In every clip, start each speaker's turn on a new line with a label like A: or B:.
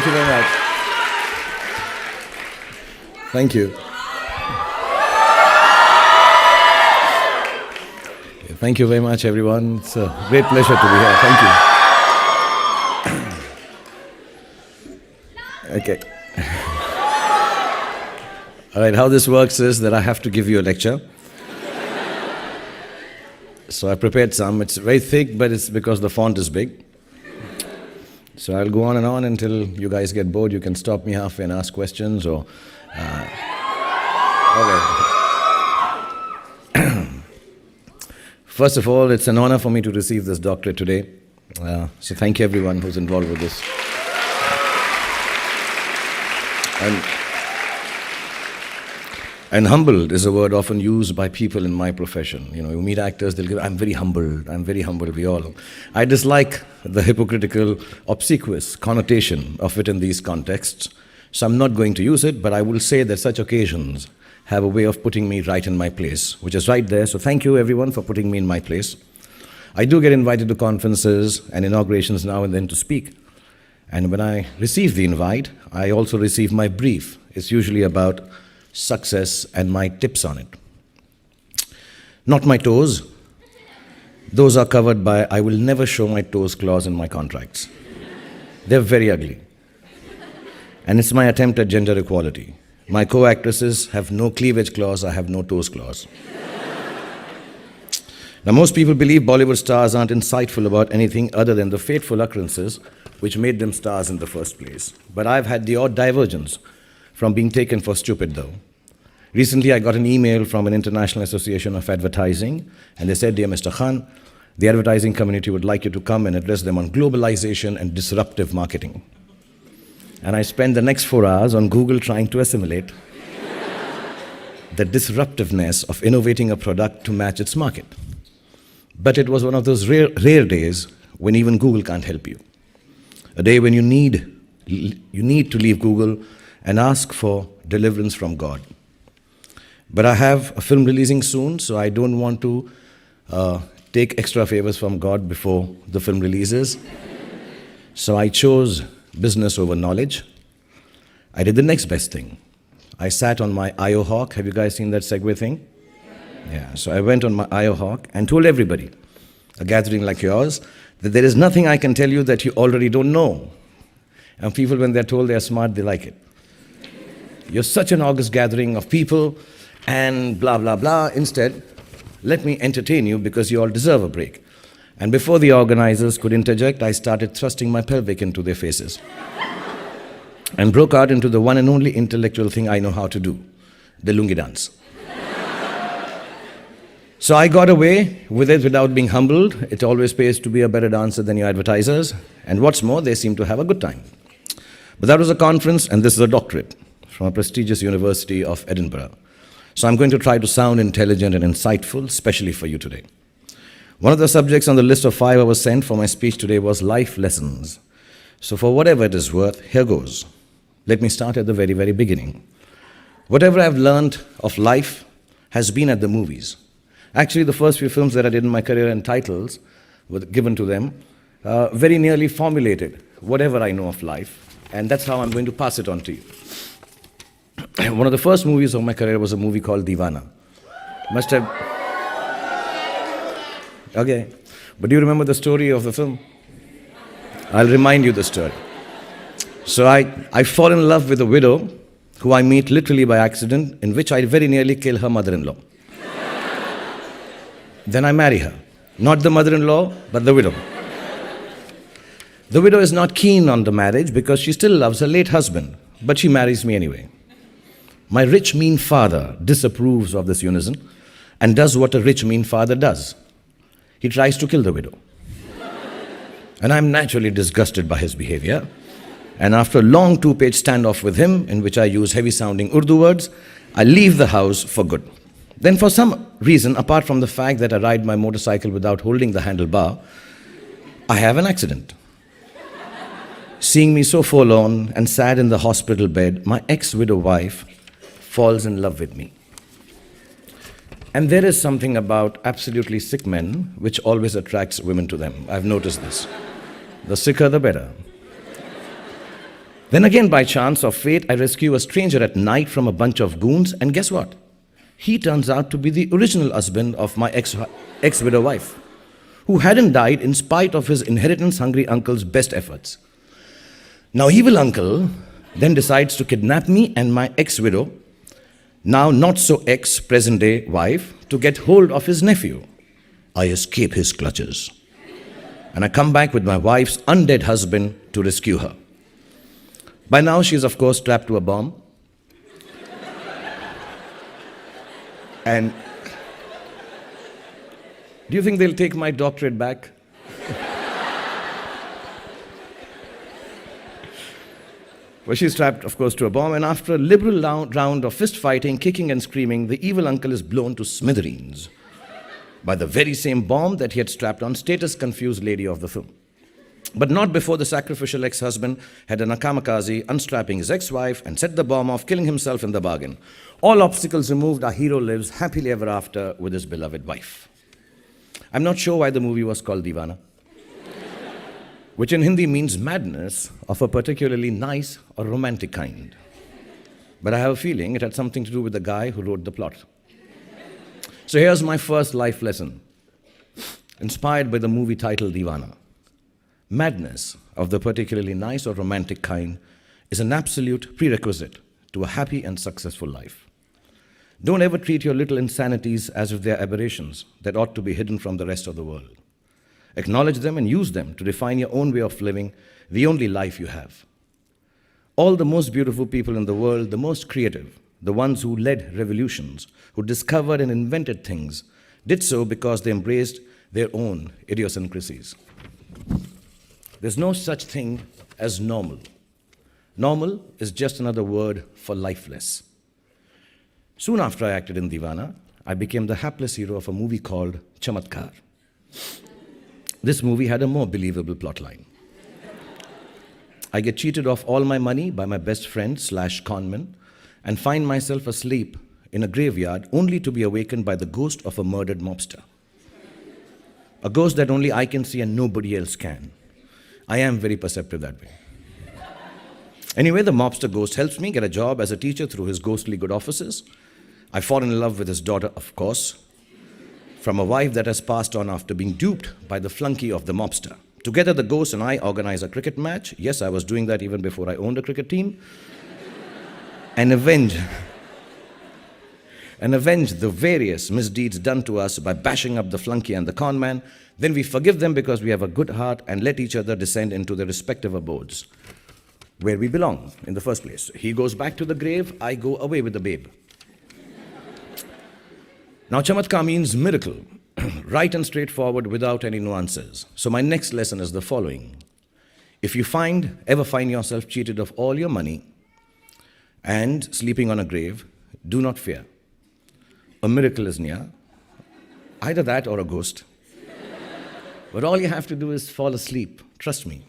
A: Thank you very much. Thank you. Thank you very much, everyone. It's a great pleasure to be here. Thank you. Okay. All right, how this works is that I have to give you a lecture. So I prepared some. It's very thick, but it's because the font is big. So I'll go on and on until you guys get bored. You can stop me halfway and ask questions or... Okay. First of all, it's an honor for me to receive this doctorate today. So thank you everyone who's involved with this. And humbled is a word often used by people in my profession. You know, you meet actors, they'll go, I'm very humbled, we all. I dislike the hypocritical, obsequious connotation of it in these contexts. So I'm not going to use it, but I will say that such occasions have a way of putting me right in my place, which is right there. So thank you everyone for putting me in my place. I do get invited to conferences and inaugurations now and then to speak. And when I receive the invite, I also receive my brief. It's usually about success and my tips on it. Not my toes. Those are covered by I will never show my toes clause in my contracts. They're very ugly. And it's my attempt at gender equality. My co-actresses have no cleavage clause, I have no toes clause. Now most people believe Bollywood stars aren't insightful about anything other than the fateful occurrences which made them stars in the first place. But I've had the odd divergence from being taken for stupid though. Recently I got an email from an International Association of Advertising and they said, dear Mr. Khan, the advertising community would like you to come and address them on globalization and disruptive marketing. And I spent the next 4 hours on Google trying to assimilate the disruptiveness of innovating a product to match its market. But it was one of those rare days when even Google can't help you. A day when you need to leave Google and ask for deliverance from God. But I have a film releasing soon, so I don't want to take extra favors from God before the film releases. So I chose business over knowledge. I did the next best thing. I sat on my IO Hawk. Have you guys seen that Segway thing? Yeah, so I went on my IO Hawk and told everybody, a gathering like yours, that there is nothing I can tell you that you already don't know. And people, when they're told they're smart, they like it. You're such an august gathering of people and blah, blah, blah. Instead, let me entertain you because you all deserve a break. And before the organizers could interject, I started thrusting my pelvic into their faces and broke out into the one and only intellectual thing I know how to do, the lungi dance. So I got away with it without being humbled. It always pays to be a better dancer than your advertisers. And what's more, they seem to have a good time. But that was a conference, and this is a doctorate from a prestigious university of Edinburgh. So I'm going to try to sound intelligent and insightful, especially for you today. One of the subjects on the list of 5 I was sent for my speech today was life lessons. So for whatever it is worth, here goes. Let me start at the very, very beginning. Whatever I've learned of life has been at the movies. Actually, the first few films that I did in my career and titles were given to them very nearly formulated whatever I know of life. And that's how I'm going to pass it on to you. One of the first movies of my career was a movie called Deewana. Must have... Okay. But do you remember the story of the film? I'll remind you the story. So I fall in love with a widow who I meet literally by accident, in which I very nearly kill her mother-in-law. Then I marry her. Not the mother-in-law, but the widow. The widow is not keen on the marriage because she still loves her late husband, but she marries me anyway. My rich, mean father disapproves of this unison and does what a rich, mean father does. He tries to kill the widow. And I'm naturally disgusted by his behavior. And after a long 2-page standoff with him, in which I use heavy-sounding Urdu words, I leave the house for good. Then for some reason, apart from the fact that I ride my motorcycle without holding the handlebar, I have an accident. Seeing me so forlorn and sad in the hospital bed, my ex-widow wife falls in love with me. And there is something about absolutely sick men which always attracts women to them. I've noticed this. The sicker, the better. Then again, by chance of fate, I rescue a stranger at night from a bunch of goons, and guess what? He turns out to be the original husband of my ex-widow wife, who hadn't died in spite of his inheritance-hungry uncle's best efforts. Now, evil uncle then decides to kidnap me and my ex-widow, now not so ex-present-day wife, to get hold of his nephew. I escape his clutches, and I come back with my wife's undead husband to rescue her. By now, she is, of course, strapped to a bomb. And do you think they'll take my doctorate back? Well, she's strapped, of course, to a bomb, and after a liberal round of fist fighting, kicking and screaming, the evil uncle is blown to smithereens by the very same bomb that he had strapped on status-confused lady of the film. But not before the sacrificial ex-husband had done a kamikaze, unstrapping his ex-wife and set the bomb off, killing himself in the bargain. All obstacles removed, our hero lives happily ever after with his beloved wife. I'm not sure why the movie was called Deewana, which in Hindi means madness of a particularly nice or romantic kind. But I have a feeling it had something to do with the guy who wrote the plot. So here's my first life lesson, inspired by the movie titled Deewana. Madness of the particularly nice or romantic kind is an absolute prerequisite to a happy and successful life. Don't ever treat your little insanities as if they're aberrations that ought to be hidden from the rest of the world. Acknowledge them and use them to define your own way of living, the only life you have. All the most beautiful people in the world, the most creative, the ones who led revolutions, who discovered and invented things, did so because they embraced their own idiosyncrasies. There's no such thing as normal. Normal is just another word for lifeless. Soon after I acted in Deewana, I became the hapless hero of a movie called Chamatkar. This movie had a more believable plotline. I get cheated of all my money by my best friend / conman and find myself asleep in a graveyard only to be awakened by the ghost of a murdered mobster. A ghost that only I can see and nobody else can. I am very perceptive that way. Anyway, the mobster ghost helps me get a job as a teacher through his ghostly good offices. I fall in love with his daughter, of course, from a wife that has passed on after being duped by the flunky of the mobster. Together, the ghost and I organize a cricket match. Yes, I was doing that even before I owned a cricket team. And avenge the various misdeeds done to us by bashing up the flunky and the con man. Then we forgive them because we have a good heart and let each other descend into their respective abodes, where we belong in the first place. He goes back to the grave, I go away with the babe. Now, Chamatkar means miracle, right and straightforward without any nuances. So my next lesson is the following. If you ever find yourself cheated of all your money and sleeping on a grave, do not fear. A miracle is near, either that or a ghost. But all you have to do is fall asleep, trust me.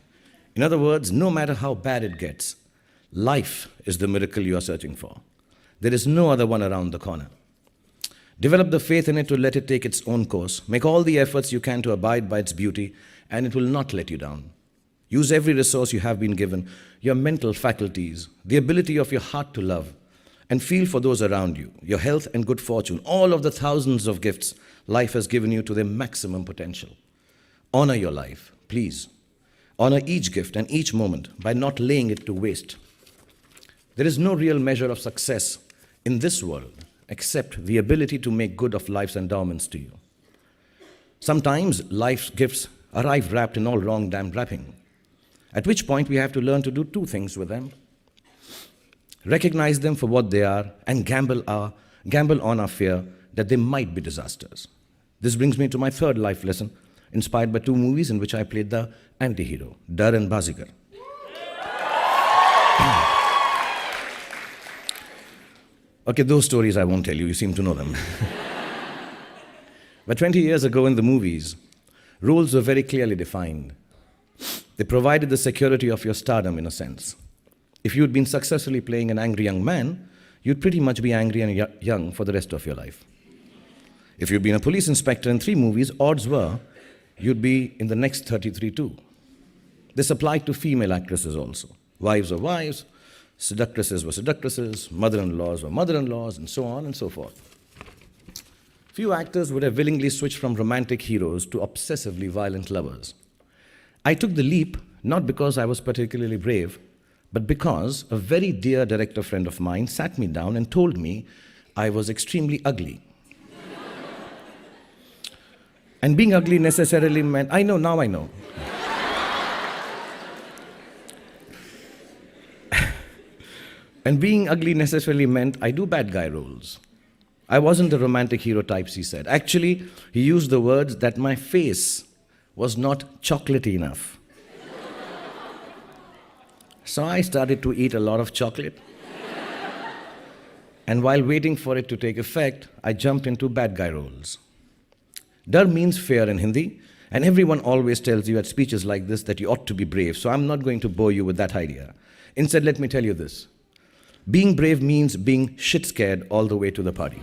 A: In other words, no matter how bad it gets, life is the miracle you are searching for. There is no other one around the corner. Develop the faith in it to let it take its own course. Make all the efforts you can to abide by its beauty, and it will not let you down. Use every resource you have been given, your mental faculties, the ability of your heart to love, and feel for those around you, your health and good fortune, all of the thousands of gifts life has given you to their maximum potential. Honor your life, please. Honor each gift and each moment by not laying it to waste. There is no real measure of success in this world except the ability to make good of life's endowments to you. Sometimes life's gifts arrive wrapped in all wrong damn wrapping, at which point we have to learn to do two things with them. Recognize them for what they are and gamble on our fear that they might be disasters. This brings me to my third life lesson, inspired by two movies in which I played the anti-hero, Dar and Bazigar. Okay, those stories I won't tell you seem to know them. But 20 years ago in the movies, roles were very clearly defined. They provided the security of your stardom in a sense. If you'd been successfully playing an angry young man, you'd pretty much be angry and young for the rest of your life. If you'd been a police inspector in 3 movies, odds were you'd be in the next 33 too. This applied to female actresses also. Wives were wives, seductresses were seductresses, mother-in-laws were mother-in-laws, and so on and so forth. Few actors would have willingly switched from romantic heroes to obsessively violent lovers. I took the leap not because I was particularly brave, but because a very dear director friend of mine sat me down and told me I was extremely ugly. And being ugly necessarily meant, I know. And being ugly necessarily meant I do bad guy roles. I wasn't the romantic hero types, he said. Actually, he used the words that my face was not chocolatey enough. So I started to eat a lot of chocolate. And while waiting for it to take effect, I jumped into bad guy roles. Dar means fear in Hindi, and everyone always tells you at speeches like this that you ought to be brave, so I'm not going to bore you with that idea. Instead, let me tell you this. Being brave means being shit scared all the way to the party.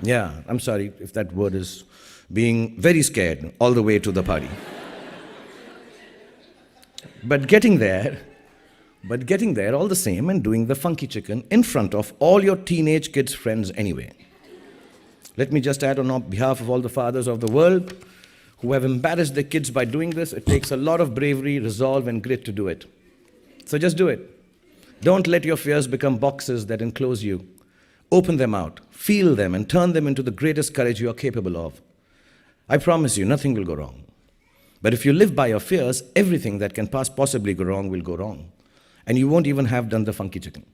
A: Yeah, I'm sorry if that word is being very scared all the way to the party. But getting there all the same and doing the funky chicken in front of all your teenage kids' friends anyway. Let me just add on behalf of all the fathers of the world who have embarrassed their kids by doing this, it takes a lot of bravery, resolve, and grit to do it. So just do it. Don't let your fears become boxes that enclose you. Open them out, feel them, and turn them into the greatest courage you are capable of. I promise you, nothing will go wrong. But if you live by your fears, everything that can possibly go wrong will go wrong. And you won't even have done the funky chicken.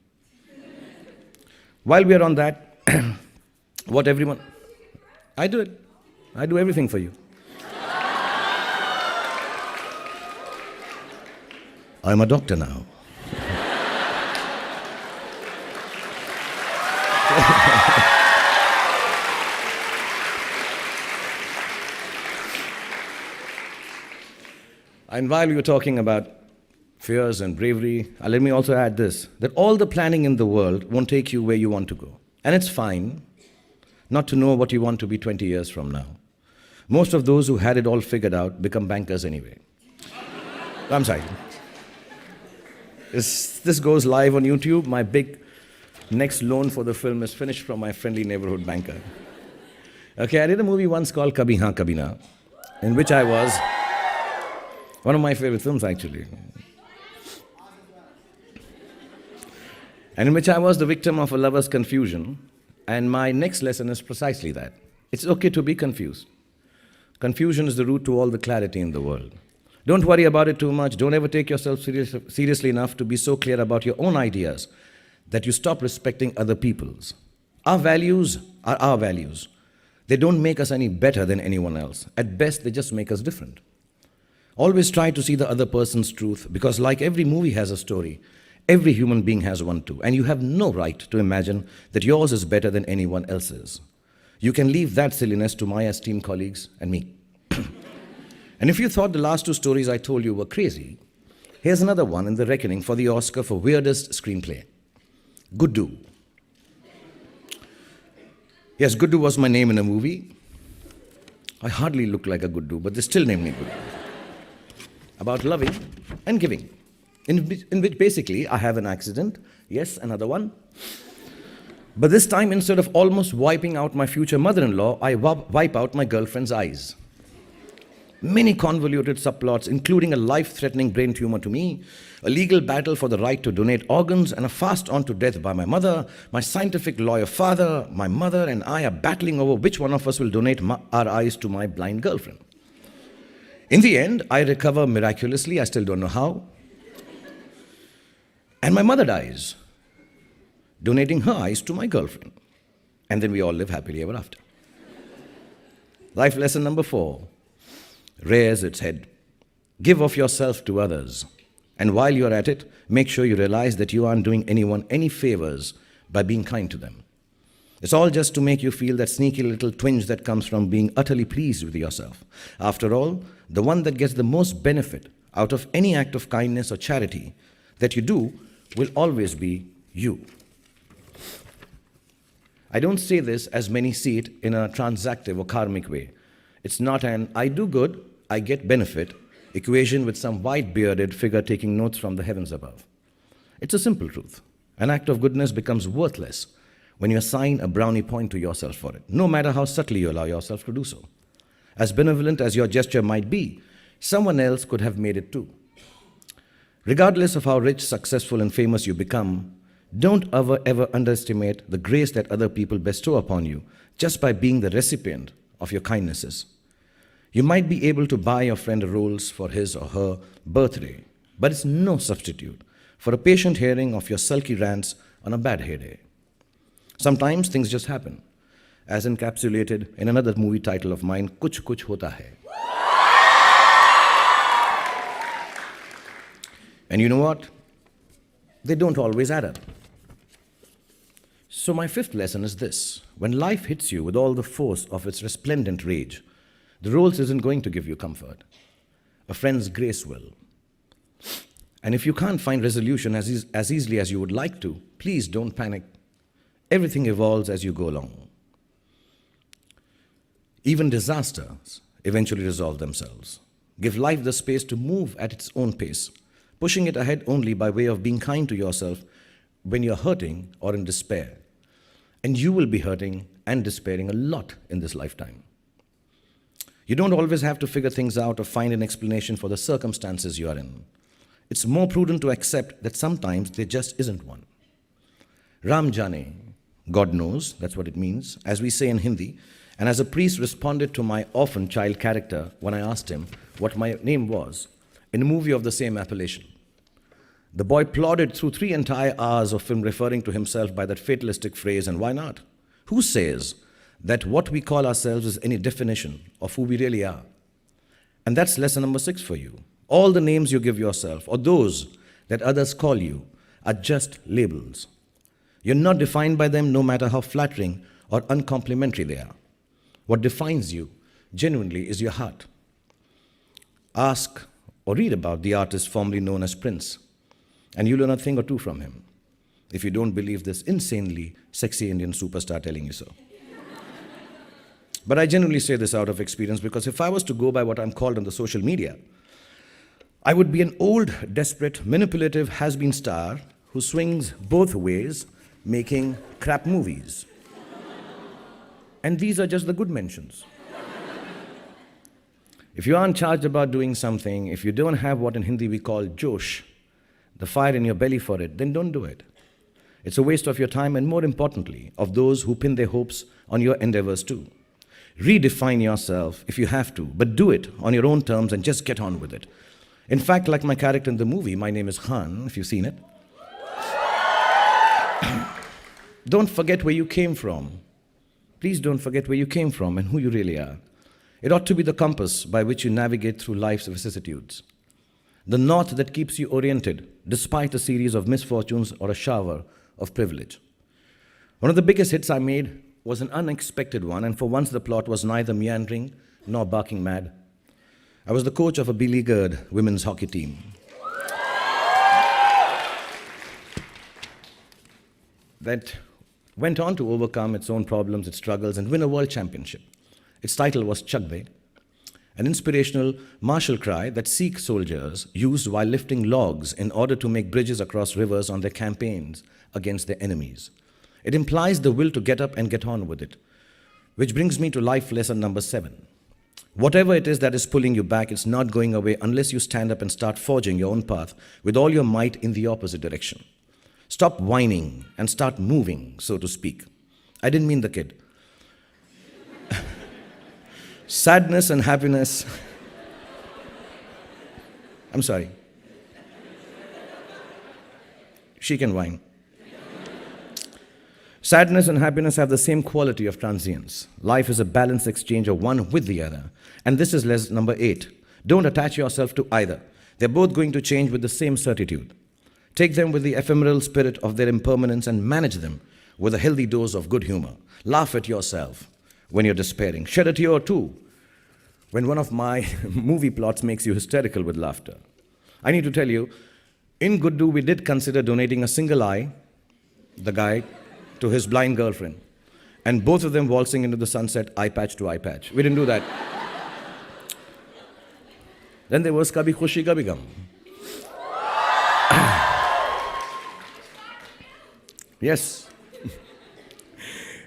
A: While we are on that, I do it. I do everything for you. I'm a doctor now. And while we were talking about fears and bravery, let me also add this, that all the planning in the world won't take you where you want to go. And it's fine not to know what you want to be 20 years from now. Most of those who had it all figured out become bankers anyway. I'm sorry. This goes live on YouTube. My big next loan for the film is finished from my friendly neighborhood banker. Okay, I did a movie once called Kabhi Haan Kabhi Na, in which I was one of my favorite films, actually. And in which I was the victim of a lover's confusion. And my next lesson is precisely that. It's okay to be confused. Confusion is the root to all the clarity in the world. Don't worry about it too much. Don't ever take yourself seriously enough to be so clear about your own ideas that you stop respecting other people's. Our values are our values. They don't make us any better than anyone else. At best, they just make us different. Always try to see the other person's truth, because like every movie has a story, every human being has one too, and you have no right to imagine that yours is better than anyone else's. You can leave that silliness to my esteemed colleagues and me. And if you thought the last two stories I told you were crazy, here's another one in the reckoning for the Oscar for weirdest screenplay. Guddu. Yes, Guddu was my name in a movie. I hardly look like a Guddu, but they still named me Guddu. About loving and giving, in which basically I have an accident, yes, another one. But this time, instead of almost wiping out my future mother-in-law, I wipe out my girlfriend's eyes. Many convoluted subplots, including a life-threatening brain tumor to me, a legal battle for the right to donate organs, and a fast on to death by my mother, my scientific lawyer father, my mother and I are battling over which one of us will donate our eyes to my blind girlfriend. In the end, I recover miraculously, I still don't know how. And my mother dies, donating her eyes to my girlfriend. And then we all live happily ever after. Life lesson number 4. Rears its head. Give of yourself to others. And while you're at it, make sure you realize that you aren't doing anyone any favors by being kind to them. It's all just to make you feel that sneaky little twinge that comes from being utterly pleased with yourself. After all, the one that gets the most benefit out of any act of kindness or charity that you do will always be you. I don't say this as many see it in a transactive or karmic way. It's not an I do good, I get benefit, equation with some white-bearded figure taking notes from the heavens above. It's a simple truth. An act of goodness becomes worthless when you assign a brownie point to yourself for it, no matter how subtly you allow yourself to do so. As benevolent as your gesture might be, someone else could have made it too. Regardless of how rich, successful, and famous you become, don't ever underestimate the grace that other people bestow upon you just by being the recipient of your kindnesses. You might be able to buy your friend a Rolls for his or her birthday, but it's no substitute for a patient hearing of your sulky rants on a bad hair day. Sometimes things just happen, as encapsulated in another movie title of mine, Kuch Kuch Hota Hai. And you know what? They don't always add up. So my fifth lesson is this. When life hits you with all the force of its resplendent rage, the Rolls isn't going to give you comfort. A friend's grace will. And if you can't find resolution as easily as you would like to, please don't panic. Everything evolves as you go along. Even disasters eventually resolve themselves. Give life the space to move at its own pace, pushing it ahead only by way of being kind to yourself when you're hurting or in despair. And you will be hurting and despairing a lot in this lifetime. You don't always have to figure things out or find an explanation for the circumstances you are in. It's more prudent to accept that sometimes there just isn't one. Ram Jane, God knows, that's what it means, as we say in Hindi, and as a priest responded to my orphan child character when I asked him what my name was, in a movie of the same appellation. The boy plodded through 3 entire hours of film referring to himself by that fatalistic phrase, and why not? Who says that what we call ourselves is any definition of who we really are? And that's lesson number 6 for you. All the names you give yourself, or those that others call you, are just labels. You're not defined by them, no matter how flattering or uncomplimentary they are. What defines you, genuinely, is your heart. Ask or read about the artist formerly known as Prince, and you'll learn a thing or two from him, if you don't believe this insanely sexy Indian superstar telling you so. But I genuinely say this out of experience, because if I was to go by what I'm called on the social media, I would be an old, desperate, manipulative has-been star who swings both ways, making crap movies. And these are just the good mentions. If you aren't charged about doing something, if you don't have what in Hindi we call josh, the fire in your belly for it, then don't do it. It's a waste of your time and, more importantly, of those who pin their hopes on your endeavors too. Redefine yourself if you have to, but do it on your own terms and just get on with it. In fact, like my character in the movie, my name is Khan, if you've seen it. Don't forget where you came from. Please don't forget where you came from and who you really are. It ought to be the compass by which you navigate through life's vicissitudes. The north that keeps you oriented despite a series of misfortunes or a shower of privilege. One of the biggest hits I made was an unexpected one, and for once the plot was neither meandering nor barking mad. I was the coach of a beleaguered women's hockey team. That went on to overcome its own problems, its struggles, and win a world championship. Its title was Chak De, an inspirational martial cry that Sikh soldiers used while lifting logs in order to make bridges across rivers on their campaigns against their enemies. It implies the will to get up and get on with it, which brings me to life lesson number 7. Whatever it is that is pulling you back, it's not going away unless you stand up and start forging your own path with all your might in the opposite direction. Stop whining and start moving, so to speak. I didn't mean the kid. Sadness and happiness. I'm sorry. She can whine. Sadness and happiness have the same quality of transience. Life is a balanced exchange of one with the other. And this is lesson number 8. Don't attach yourself to either. They're both going to change with the same certitude. Take them with the ephemeral spirit of their impermanence and manage them with a healthy dose of good humor. Laugh at yourself when you're despairing. Shed a tear or two when one of my movie plots makes you hysterical with laughter. I need to tell you, in Guddu, we did consider donating a single eye, the guy, to his blind girlfriend, and both of them waltzing into the sunset, eye patch to eye patch. We didn't do that. Then there was Kabhi Khushi Kabhi Gum. Yes.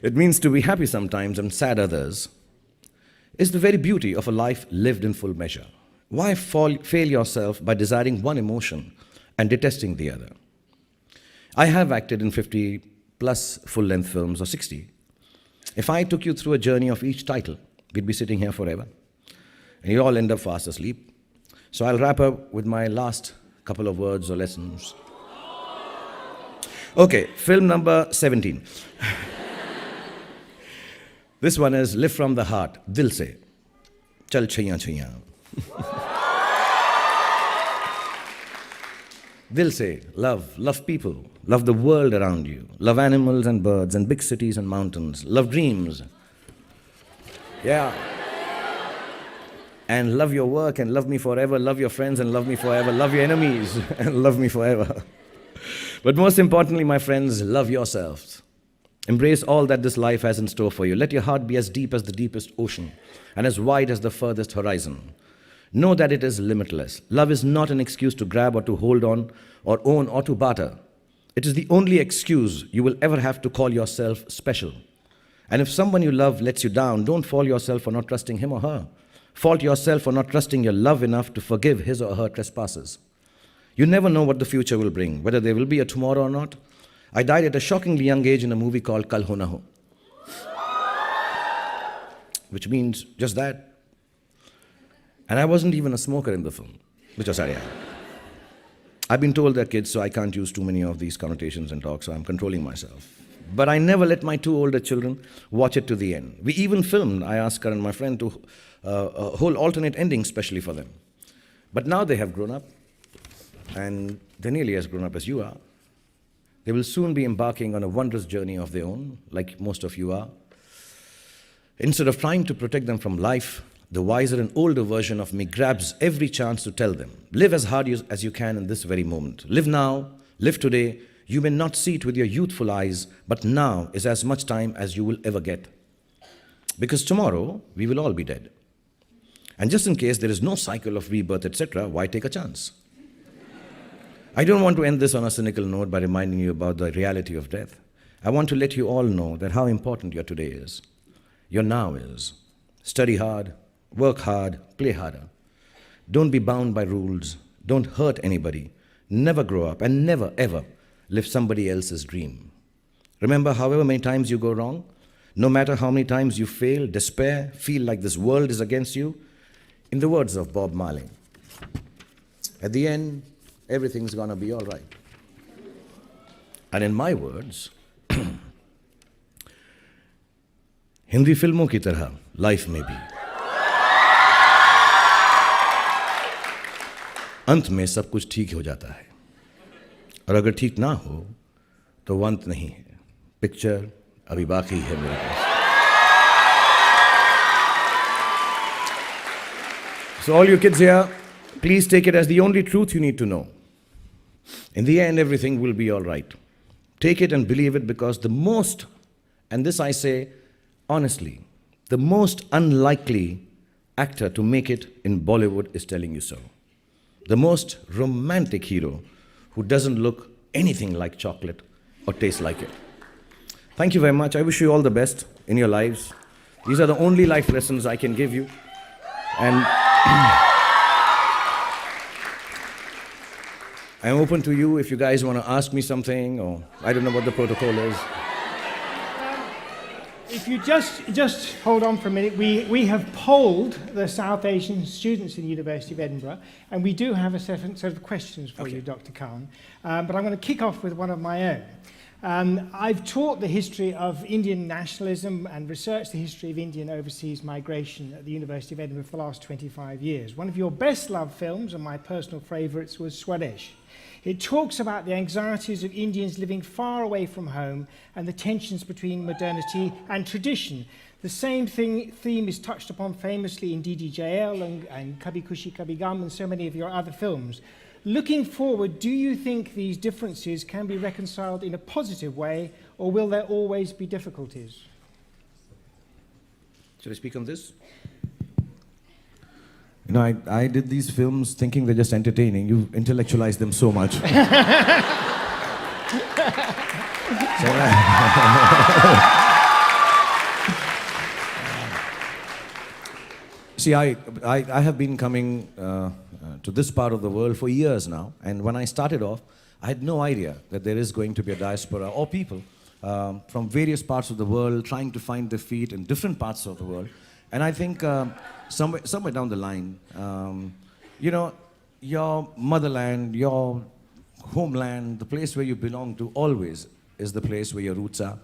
A: It means to be happy sometimes and sad others is the very beauty of a life lived in full measure. Why fail yourself by desiring one emotion and detesting the other? I have acted in 50 plus full-length films, or 60. If I took you through a journey of each title, we'd be sitting here forever. And you all end up fast asleep. So I'll wrap up with my last couple of words or lessons. Okay, film number 17. This one is Live from the Heart, Dil Se. Chal chaiyan chaiyan. Dil Se, love people, love the world around you, love animals and birds and big cities and mountains, love dreams. Yeah. And love your work and love me forever, love your friends and love me forever, love your enemies and love me forever. But most importantly, my friends, love yourselves. Embrace all that this life has in store for you. Let your heart be as deep as the deepest ocean and as wide as the furthest horizon. Know that it is limitless. Love is not an excuse to grab or to hold on or own or to barter. It is the only excuse you will ever have to call yourself special. And if someone you love lets you down, don't fault yourself for not trusting him or her. Fault yourself for not trusting your love enough to forgive his or her trespasses. You never know what the future will bring, whether there will be a tomorrow or not. I died at a shockingly young age in a movie called Kal Ho Na Ho, which means just that. And I wasn't even a smoker in the film, which was sorry. I've been told they're kids, so I can't use too many of these connotations and talk, so I'm controlling myself. But I never let my two older children watch it to the end. We even filmed, I asked Karan, my friend, to a whole alternate ending specially for them. But now they have grown up, and they're nearly as grown up as you are. They will soon be embarking on a wondrous journey of their own, like most of you are. Instead of trying to protect them from life, the wiser and older version of me grabs every chance to tell them, live as hard as you can in this very moment. Live now, live today. You may not see it with your youthful eyes, but now is as much time as you will ever get. Because tomorrow, we will all be dead. And just in case there is no cycle of rebirth, etc., why take a chance? I don't want to end this on a cynical note by reminding you about the reality of death. I want to let you all know that how important your today is, your now is. Study hard, work hard, play harder. Don't be bound by rules. Don't hurt anybody. Never grow up and never, ever live somebody else's dream. Remember, however many times you go wrong, no matter how many times you fail, despair, feel like this world is against you, in the words of Bob Marley, at the end, everything's gonna be all right. And in my words, Hindi फिल्मों की तरह life में भी अंत में सब कुछ ठीक हो जाता है, और अगर ठीक ना हो तो वो अंत नहीं है, पिक्चर अभी बाकी है मेरे पास. So all you kids here, please take it as the only truth you need to know. In the end, everything will be all right. Take it and believe it, because the most, and this I say honestly, the most unlikely actor to make it in Bollywood is telling you so. The most romantic hero who doesn't look anything like chocolate or taste like it. Thank you very much. I wish you all the best in your lives. These are the only life lessons I can give you. And I'm open to you if you guys want to ask me something, or I don't know what the protocol is.
B: If you just hold on for a minute, we have polled the South Asian students in the University of Edinburgh, and we do have a set of questions for you, Dr. Khan. But I'm going to kick off with one of my own. I've taught the history of Indian nationalism and researched the history of Indian overseas migration at the University of Edinburgh for the last 25 years. One of your best-loved films, and my personal favourites, was Swadesh. It talks about the anxieties of Indians living far away from home and the tensions between modernity and tradition. The same theme is touched upon famously in DDJL and Kabhi Khushi Kabhi Gum and so many of your other films. Looking forward, do you think these differences can be reconciled in a positive way, or will there always be difficulties?
A: Should I speak on this? You know, I did these films thinking they're just entertaining. You intellectualize them so much. See, I have been coming to this part of the world for years now, and when I started off, I had no idea that there is going to be a diaspora or people from various parts of the world trying to find their feet in different parts of the world. And I think somewhere down the line, you know, your motherland, your homeland, the place where you belong to always is the place where your roots are.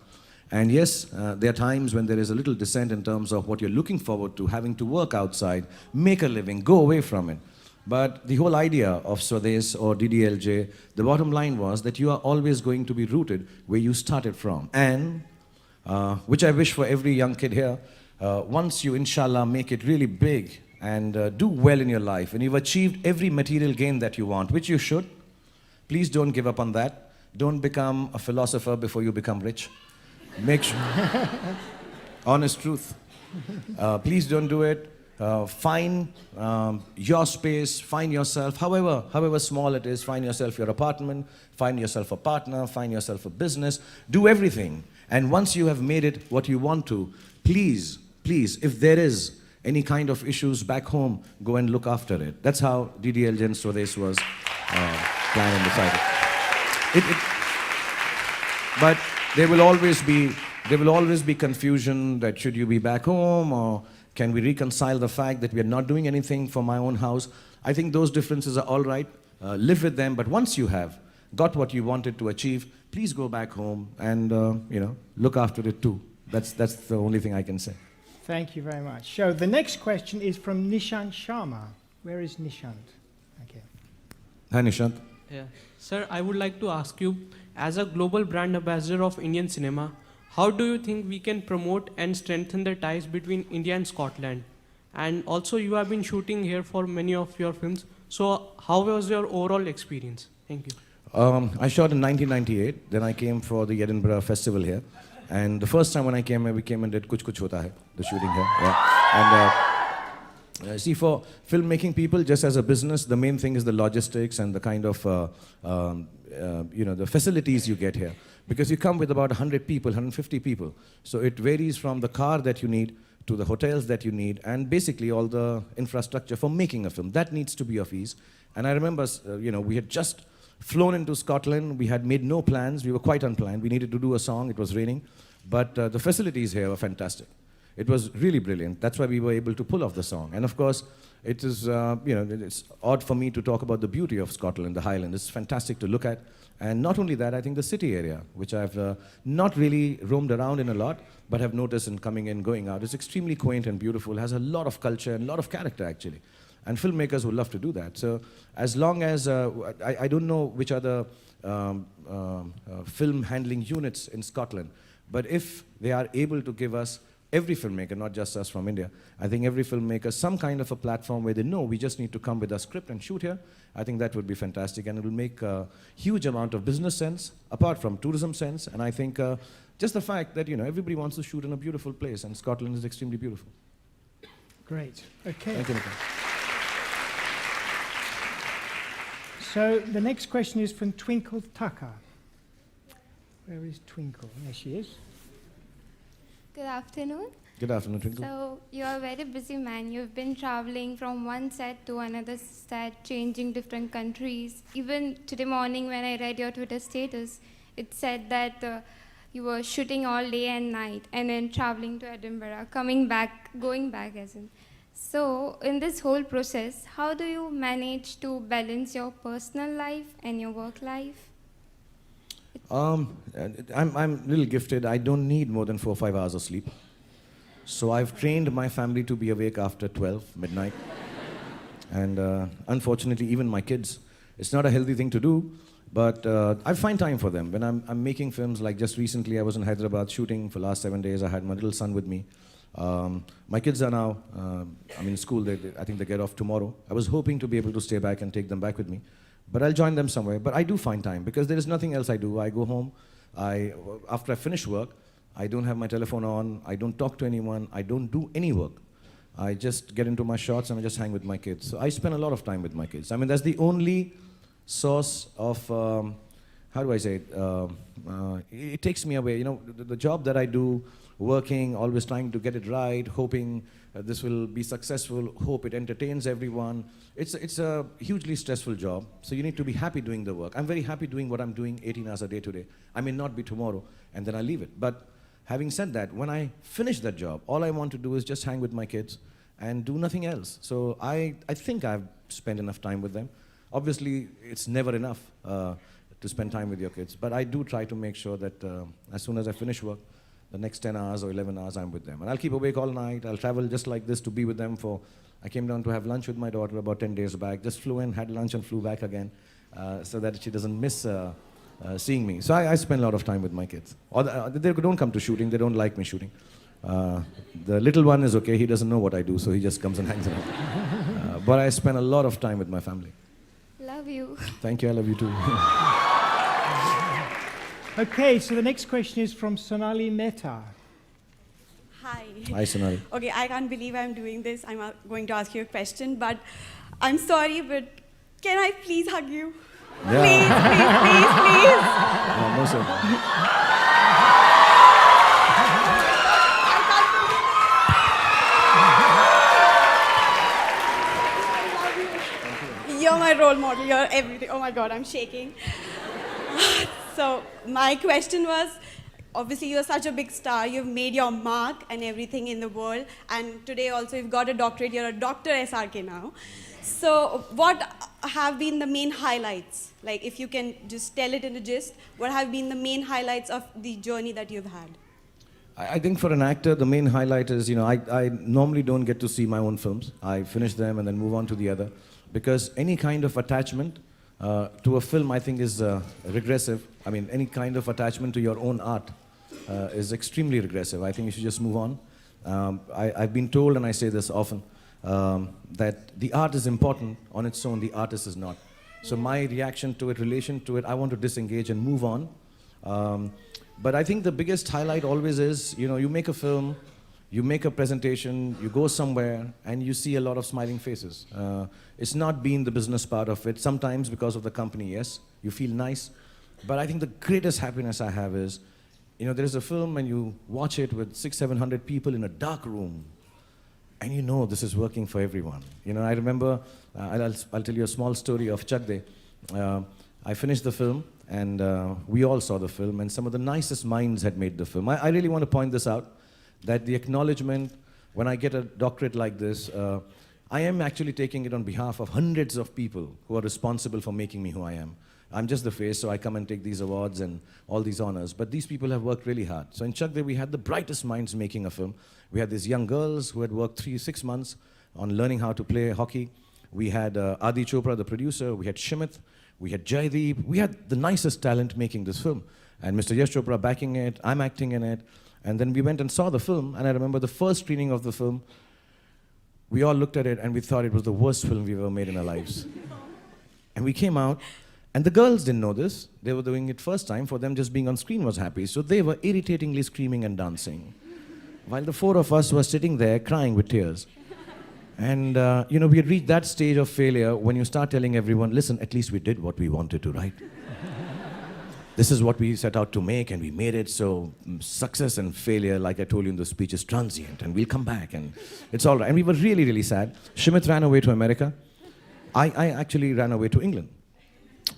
A: And yes, there are times when there is a little dissent in terms of what you're looking forward to, having to work outside, make a living, go away from it. But the whole idea of Swades or DDLJ, the bottom line was that you are always going to be rooted where you started from. And, which I wish for every young kid here, once you, inshallah, make it really big and do well in your life, and you've achieved every material gain that you want, which you should, please don't give up on that. Don't become a philosopher before you become rich. Make sure. Honest truth. Please don't do it. Find your space, find yourself, however small it is, find yourself your apartment, find yourself a partner, find yourself a business, do everything. And once you have made it what you want to, please, if there is any kind of issues back home, go and look after it. That's how DDLJ and Swades was planned and decided. But there will always be confusion that should you be back home, or can we reconcile the fact that we are not doing anything for my own house? I think those differences are all right. Live with them, but once you have got what you wanted to achieve, please go back home and look after it too. That's the only thing I can say.
B: Thank you very much. So the next question is from Nishant Sharma. Where is Nishant? Okay.
A: Hi, Nishant.
C: Yeah. Sir, I would like to ask you, as a global brand ambassador of Indian cinema, how do you think we can promote and strengthen the ties between India and Scotland? And also, you have been shooting here for many of your films. So, how was your overall experience? Thank you.
A: I shot in 1998. Then I came for the Edinburgh Festival here. And the first time when I came here, we came and did Kuch Kuch Hota Hai, the shooting here. Yeah. And see, for filmmaking people, just as a business, the main thing is the logistics and the kind of, the facilities you get here. Because you come with about 100 people, 150 people. So it varies from the car that you need to the hotels that you need, and basically all the infrastructure for making a film. That needs to be of ease. And I remember, we had just flown into Scotland. We had made no plans. We were quite unplanned. We needed to do a song. It was raining. But the facilities here were fantastic. It was really brilliant. That's why we were able to pull off the song. And of course, it is, it's odd for me to talk about the beauty of Scotland, the Highlands. It's fantastic to look at. And not only that, I think the city area, which I've not really roamed around in a lot, but have noticed in coming in, going out, is extremely quaint and beautiful, has a lot of culture and a lot of character, actually. And filmmakers would love to do that. So as long as, I don't know which are the film handling units in Scotland, but if they are able to give us, every filmmaker, not just us from India, I think every filmmaker, some kind of a platform where they know we just need to come with a script and shoot here, I think that would be fantastic, and it will make a huge amount of business sense, apart from tourism sense, and I think just the fact that, everybody wants to shoot in a beautiful place, and Scotland is extremely beautiful.
B: Great. Okay.
A: Thank you, Nikhil.
B: So the next question is from Twinkle Tucker. Where is Twinkle? There she is.
D: Good afternoon.
A: Good afternoon, Twinkle.
D: So you are a very busy man. You've been traveling from one set to another set, changing different countries. Even today morning when I read your Twitter status, it said that you were shooting all day and night and then traveling to Edinburgh, coming back, going back as in. So in this whole process, how do you manage to balance your personal life and your work life?
A: I'm a little gifted. I don't need more than 4 or 5 hours of sleep. So I've trained my family to be awake after 12 midnight. And unfortunately, even my kids. It's not a healthy thing to do, but I find time for them. When I'm making films, like just recently I was in Hyderabad shooting for the last 7 days. I had my little son with me. My kids are now, in school. I think they get off tomorrow. I was hoping to be able to stay back and take them back with me. But I'll join them somewhere. But I do find time, because there is nothing else I do. I go home, after I finish work, I don't have my telephone on, I don't talk to anyone, I don't do any work. I just get into my shots and I just hang with my kids. So I spend a lot of time with my kids. I mean, that's the only source of, how do I say it? It takes me away. You know, the job that I do, working, always trying to get it right, hoping this will be successful, hope it entertains everyone. It's a hugely stressful job, so you need to be happy doing the work. I'm very happy doing what I'm doing 18 hours a day today. I may not be tomorrow, and then I leave it. But having said that, when I finish that job, all I want to do is just hang with my kids and do nothing else. So I think I've spent enough time with them. Obviously, it's never enough to spend time with your kids, but I do try to make sure that as soon as I finish work, the next 10 hours or 11 hours I'm with them. And I'll keep awake all night. I'll travel just like this to be with them for, I came down to have lunch with my daughter about 10 days back, just flew in, had lunch and flew back again, so that she doesn't miss seeing me. So I spend a lot of time with my kids. Or they don't come to shooting, they don't like me shooting. The little one is okay, he doesn't know what I do, so he just comes and hangs around. But I spend a lot of time with my family.
D: Love you.
A: Thank you, I love you too.
B: Okay, so the next question is from Sonali Mehta.
E: Hi.
A: Hi, Sonali.
E: Okay, I can't believe I'm doing this. I'm going to ask you a question, but I'm sorry, but can I please hug you?
A: Yeah.
E: Please.
A: Yeah, no, sir.
E: You're my role model. You're everything. Oh my God, I'm shaking. So my question was, obviously you're such a big star. You've made your mark and everything in the world. And today also you've got a doctorate. You're a Dr. SRK now. So what have been the main highlights? Like if you can just tell it in a gist, what have been the main highlights of the journey that you've had?
A: I think for an actor, the main highlight is, you know, I normally don't get to see my own films. I finish them and then move on to the other. Because any kind of attachment to a film, I think, is regressive. I mean, any kind of attachment to your own art is extremely regressive. I think you should just move on. I've been told, and I say this often, that the art is important on its own, the artist is not. So my reaction to it, relation to it, I want to disengage and move on. But I think the biggest highlight always is, you know, you make a film, you make a presentation, you go somewhere, and you see a lot of smiling faces. It's not been the business part of it. Sometimes because of the company, yes, you feel nice. But I think the greatest happiness I have is, you know, there is a film and you watch it with 600-700 people in a dark room, and you know this is working for everyone. You know, I remember, I'll tell you a small story of Chak De. I finished the film, and we all saw the film, and some of the nicest minds had made the film. I really want to point this out, that the acknowledgement, when I get a doctorate like this, I am actually taking it on behalf of hundreds of people who are responsible for making me who I am. I'm just the face, so I come and take these awards and all these honors. But these people have worked really hard. So in Chak De, we had the brightest minds making a film. We had these young girls who had worked 3-6 months on learning how to play hockey. We had Adi Chopra, the producer. We had Shimit. We had Jaideep. We had the nicest talent making this film. And Mr. Yash Chopra backing it. I'm acting in it. And then we went and saw the film. And I remember the first screening of the film, we all looked at it and we thought it was the worst film we've ever made in our lives. And we came out. And the girls didn't know this. They were doing it first time. For them, just being on screen was happy. So they were irritatingly screaming and dancing, while the 4 of us were sitting there crying with tears. And, you know, we had reached that stage of failure when you start telling everyone, listen, at least we did what we wanted to, right? This is what we set out to make, and we made it. So success and failure, like I told you in the speech, is transient, and we'll come back, and it's all right. And we were really, really sad. Shimit ran away to America. I actually ran away to England.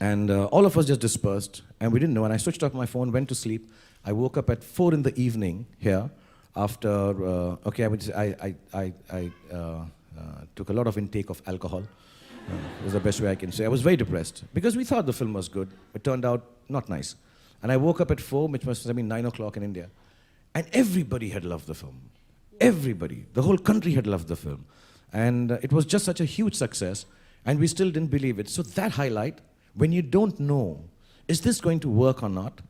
A: And all of us just dispersed, and we didn't know. And I switched off my phone, went to sleep. I woke up at 4 in the evening here after, I took a lot of intake of alcohol. Is the best way I can say. I was very depressed because we thought the film was good. It turned out not nice. And I woke up at 4, which must have been 9 o'clock in India. And everybody had loved the film. Everybody. The whole country had loved the film. And it was just such a huge success. And we still didn't believe it. So that highlight, when you don't know, is this going to work or not?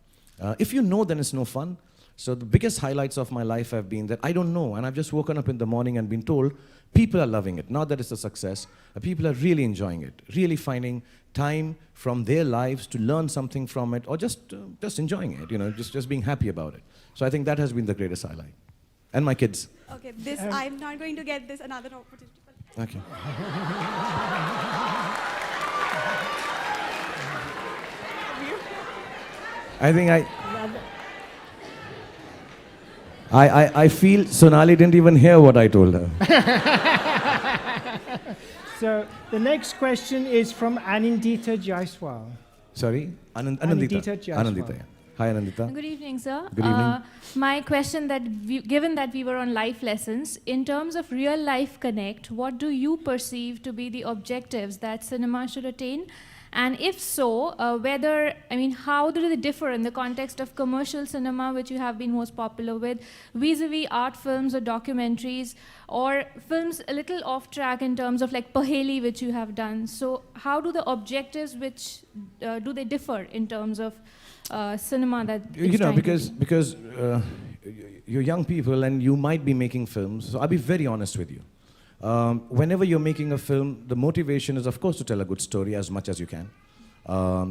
A: If you know, then it's no fun. So the biggest highlights of my life have been that I don't know, and I've just woken up in the morning and been told people are loving it. Not that it's a success. People are really enjoying it, really finding time from their lives to learn something from it, or just enjoying it, you know, just being happy about it. So I think that has been the greatest highlight. And my kids.
E: Okay, this I'm not going to get this another opportunity.
A: Okay. I think I feel Sonali didn't even hear what I told her.
B: So the next question is from Anindita Jaiswal.
A: Sorry?
B: Anindita
A: Anandita.
B: Jaiswal.
A: Anandita. Yeah. Hi, Anandita.
F: Good evening, sir.
A: Good evening.
F: My question given that we were on life lessons, in terms of real life connect, what do you perceive to be the objectives that cinema should attain? And if so, how do they differ in the context of commercial cinema, which you have been most popular with, vis-a-vis art films or documentaries, or films a little off track in terms of like Paheli, which you have done? So how do the objectives, do they differ in terms of cinema that
A: You know, because you're young people and you might be making films, so I'll be very honest with you. Whenever you're making a film, the motivation is, of course, to tell a good story as much as you can.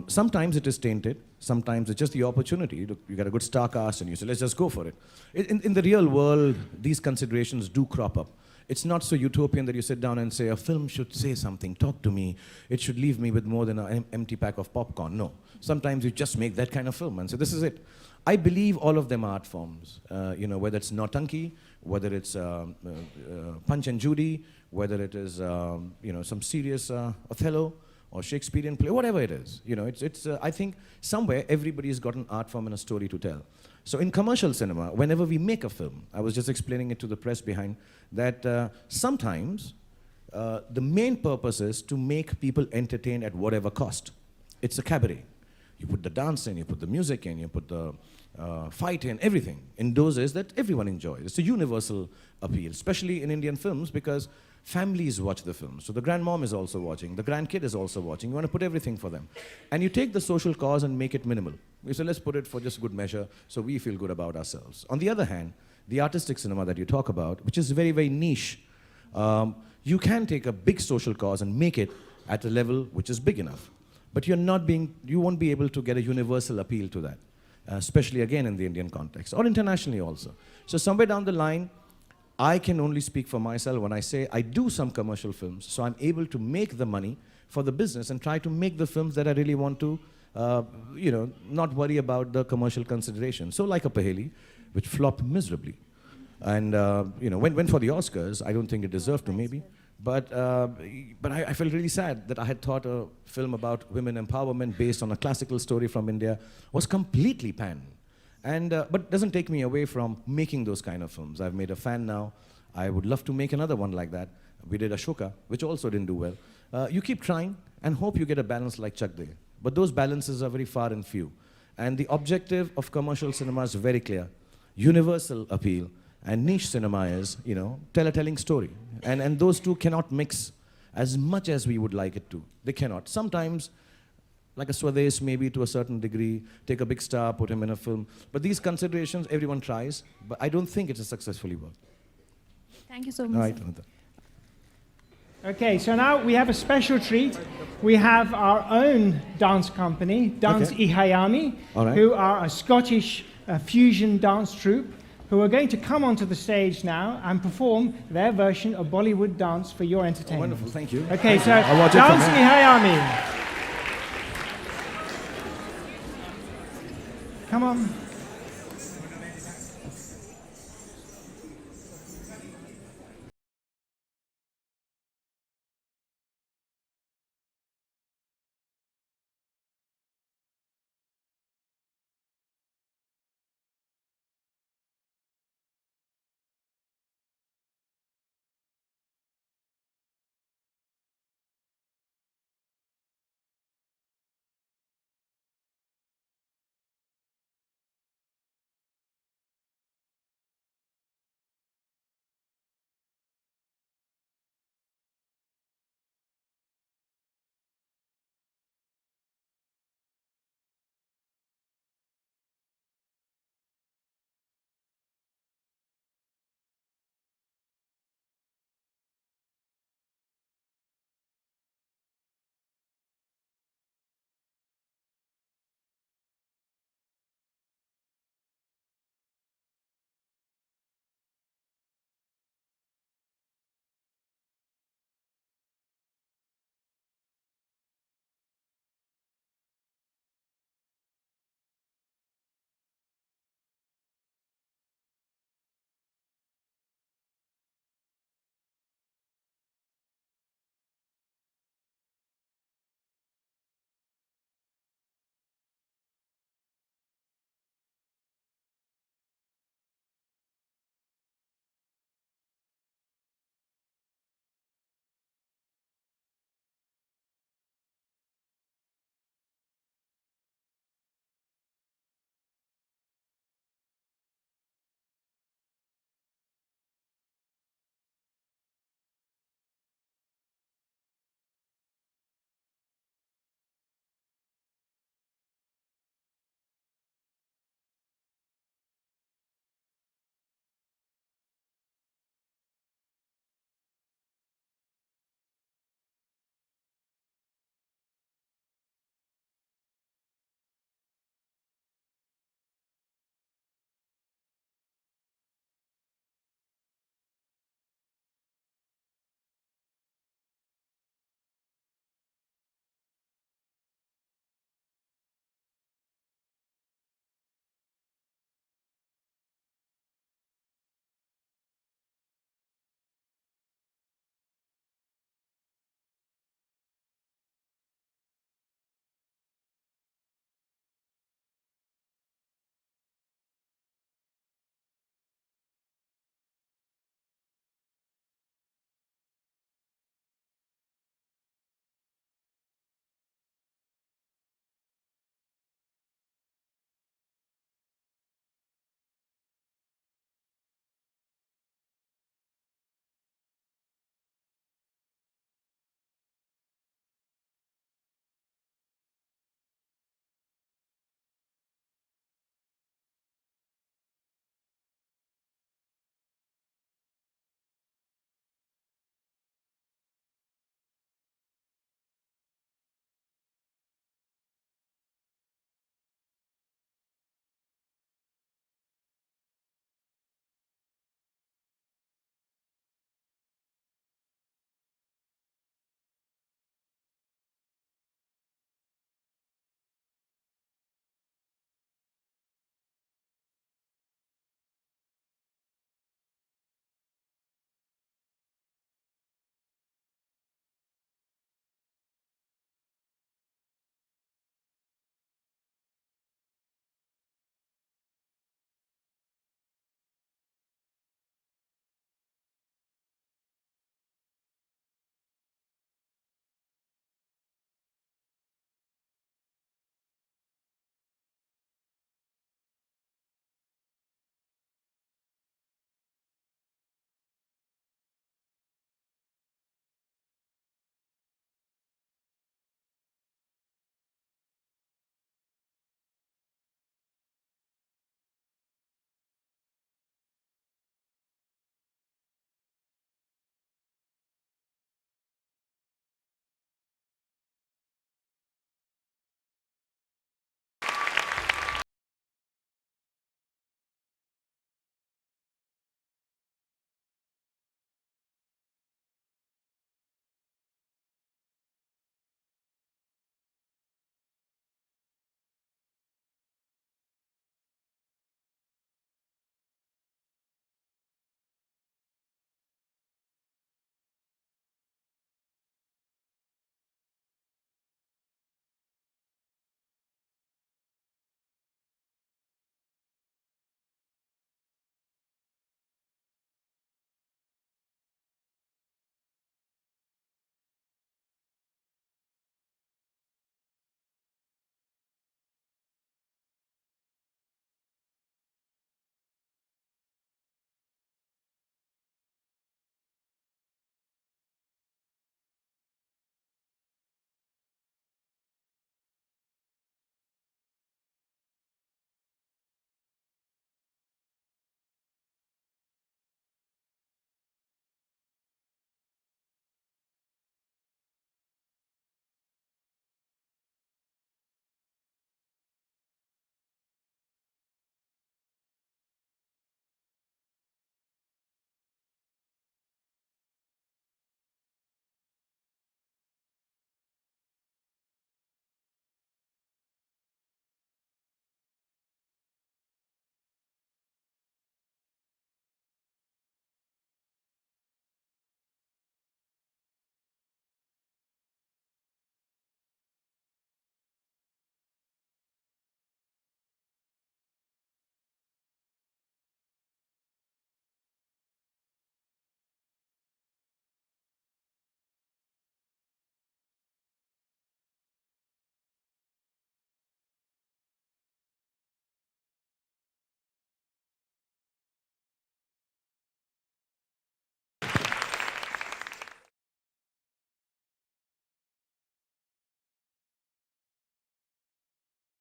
A: Sometimes it is tainted. Sometimes it's just the opportunity. You got a good star cast and you say, let's just go for it. In the real world, these considerations do crop up. It's not so utopian that you sit down and say, a film should say something, talk to me. It should leave me with more than an empty pack of popcorn. No. Sometimes you just make that kind of film and say, this is it. I believe all of them are art forms. Whether it's Nautanki, whether it's Punch and Judy, whether it is some serious Othello or Shakespearean play, whatever it is. I think somewhere everybody's got an art form and a story to tell. So in commercial cinema, whenever we make a film, I was just explaining it to the press behind, that sometimes the main purpose is to make people entertained at whatever cost. It's a cabaret. You put the dance in, you put the music in, you put the fight in, everything in doses that everyone enjoys. It's a universal appeal, especially in Indian films, because families watch the film. So the grandmom is also watching, the grandkid is also watching. You want to put everything for them. And you take the social cause and make it minimal. You say, let's put it for just good measure so we feel good about ourselves. On the other hand, the artistic cinema that you talk about, which is very, very niche, you can take a big social cause and make it at a level which is big enough. But you won't be able to get a universal appeal to that, especially again in the Indian context, or internationally also. So somewhere down the line, I can only speak for myself when I say I do some commercial films, so I'm able to make the money for the business and try to make the films that I really want to, not worry about the commercial consideration. So like a Paheli, which flopped miserably. And, went for the Oscars. I don't think it deserved to, maybe. But I felt really sad that I had thought a film about women empowerment based on a classical story from India was completely panned. But doesn't take me away from making those kind of films. I've made a fan now. I would love to make another one like that. We did Ashoka, which also didn't do well. You keep trying and hope you get a balance like Chak De. But those balances are very far and few. And the objective of commercial cinema is very clear. Universal appeal. And niche cinema is, tell a telling story. And those two cannot mix as much as we would like it to. They cannot. Sometimes, like a Swades, maybe to a certain degree, take a big star, put him in a film. But these considerations, everyone tries, but I don't think it's a successfully worked.
F: Thank you so much.
A: All right,
F: sir.
A: Anita.
B: Okay, so now we have a special treat. We have our own dance company, Dance Ihayami,
A: All right.
B: who are a Scottish fusion dance troupe, who are going to come onto the stage now and perform their version of Bollywood dance for your entertainment.
A: Wonderful, thank you.
B: Okay, so
A: I'll watch it from
B: Dance
A: here.
B: Ihayami. Come on.